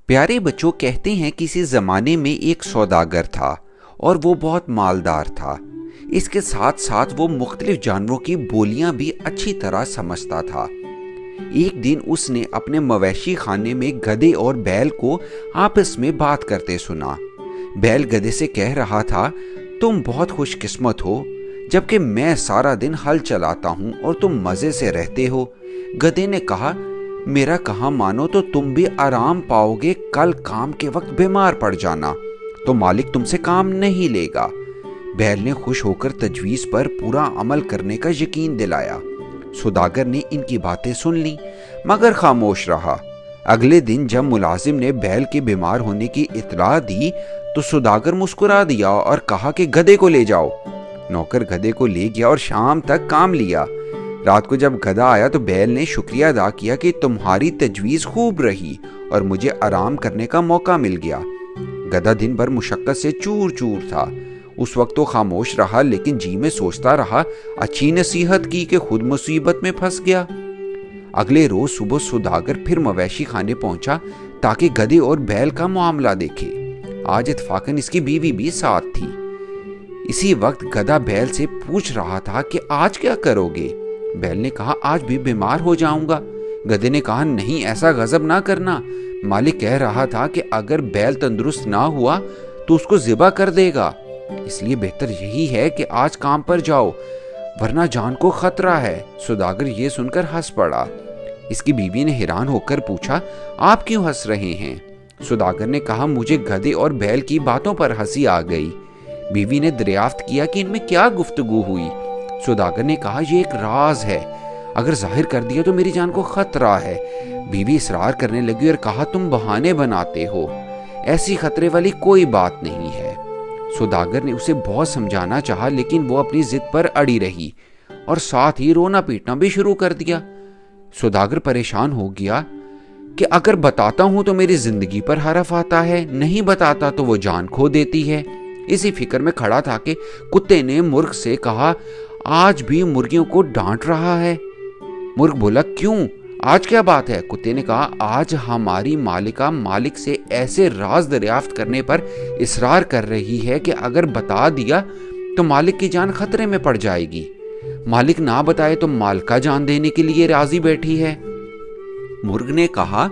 प्यारे बच्चों, कहते हैं किसी जमाने में एक सौदागर था और वो बहुत मालदार था। इसके साथ साथ वो मुख्तलिफ जानवरों की बोलियां भी अच्छी तरह समझता था। एक दिन उसने अपने मवेशी खाने में गधे और बैल को आपस में बात करते सुना। बैल गधे से कह रहा था, तुम बहुत खुशकिस्मत हो, जबकि मैं सारा दिन हल चलाता हूँ और तुम मज़े से रहते हो। गधे ने कहा, मेरा कहा मानो तो तुम भी आराम पाओगे, कल काम के वक्त बीमार पड़ जाना तो मालिक तुमसे काम नहीं लेगा। बैल ने खुश होकर तजवीज़ पर पूरा अमल करने का यकीन दिलाया। सौदागर ने इनकी बातें सुन ली मगर खामोश रहा। अगले दिन जब मुलाजिम ने बैल के बीमार होने की इत्तला दी तो सौदागर मुस्कुरा दिया और कहा कि गधे को ले जाओ। नौकर गधे को ले गया और शाम तक काम लिया। रात को जब गधा आया तो बैल ने शुक्रिया अदा किया कि तुम्हारी तजवीज़ खूब रही और मुझे आराम करने का मौका मिल गया। गधा दिन भर मुशक्कत से चूर चूर था। उस वक्त तो खामोश रहा, लेकिन जी में सोचता रहा, अच्छी नसीहत की कि खुद मुसीबत में फंस गया। अगले रोज सुबह सौदागर फिर मवेशी खाने पहुंचा ताकि गधे और बैल का मामला देखे। आज इत्फाकन इसकी बीवी भी साथ थी। इसी वक्त गधा बैल से पूछ रहा था कि आज क्या करोगे। बैल ने कहा, आज भी बीमार हो जाऊंगा। गधे ने कहा, नहीं, ऐसा गजब ना करना। मालिक कह रहा था कि अगर बैल तंदुरुस्त ना हुआ तो उसको ज़िबा कर देगा, इसलिए बेहतर यही है कि आज काम पर जाओ, वरना जान को खतरा है। सौदागर ये सुनकर हंस पड़ा। इसकी बीवी ने हैरान होकर पूछा, आप क्यों हंस रहे हैं? सौदागर ने कहा, मुझे गधे और बैल की बातों पर हंसी आ गई। बीवी ने दरियाफ्त किया कि इनमें क्या गुफ्तगू हुई। सौदागर ने कहा, यह एक राज है, अगर जाहिर कर दिया तो मेरी जान को खतरा है। बीवी इसरार करने लगी और कहा, तुम बहाने बनाते हो, ऐसी खतरे वाली कोई बात नहीं है। सौदागर ने उसे बहुत समझाना चाहा, लेकिन वो अपनी जिद पर अड़ी रही और साथ ही रोना पीटना भी शुरू कर दिया। सौदागर परेशान हो गया कि अगर बताता हूं तो मेरी जिंदगी पर हरफ आता है, नहीं बताता तो वो जान खो देती है। इसी फिक्र में खड़ा था कि कुत्ते ने मुर्ग से कहा, आज भी मुर्गियों को डांट रहा है। मुर्ग बोला, क्यों, आज क्या बात है? कुत्ते ने कहा, आज हमारी मालिका मालिक से ऐसे राज दरियाफ्त करने पर इसरार कर रही है कि अगर बता दिया तो मालिक की जान खतरे में पड़ जाएगी। मालिक ना बताए तो मालिका जान देने के लिए राजी बैठी है। मुर्ग ने कहा,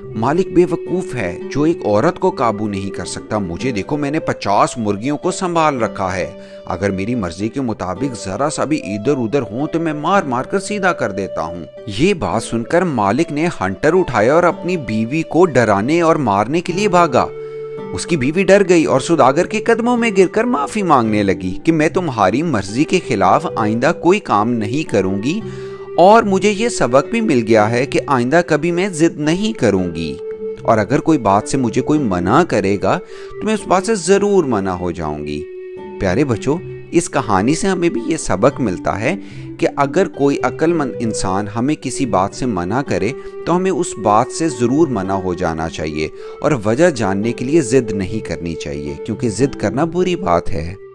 मालिक बेवकूफ है जो एक औरत को काबू नहीं कर सकता। मुझे देखो, मैंने 50 मुर्गियों को संभाल रखा है। अगर मेरी मर्जी के मुताबिक जरा सा भी इधर उधर हो तो मैं मार मार कर सीधा कर देता हूँ। ये बात सुनकर मालिक ने हंटर उठाया और अपनी बीवी को डराने और मारने के लिए भागा। उसकी बीवी डर गई और सौदागर के कदमों में गिरकर माफी मांगने लगी कि मैं तुम्हारी मर्जी के खिलाफ आइंदा कोई काम नहीं करूंगी और मुझे ये सबक भी मिल गया है कि आइंदा कभी मैं जिद नहीं करूंगी, और अगर कोई बात से मुझे कोई मना करेगा तो मैं उस बात से जरूर मना हो जाऊंगी। प्यारे बच्चों, इस कहानी से हमें भी ये सबक मिलता है कि अगर कोई अक्लमंद इंसान हमें किसी बात से मना करे तो हमें उस बात से ज़रूर मना हो जाना चाहिए और वजह जानने के लिए ज़िद नहीं करनी चाहिए, क्योंकि ज़िद करना बुरी बात है।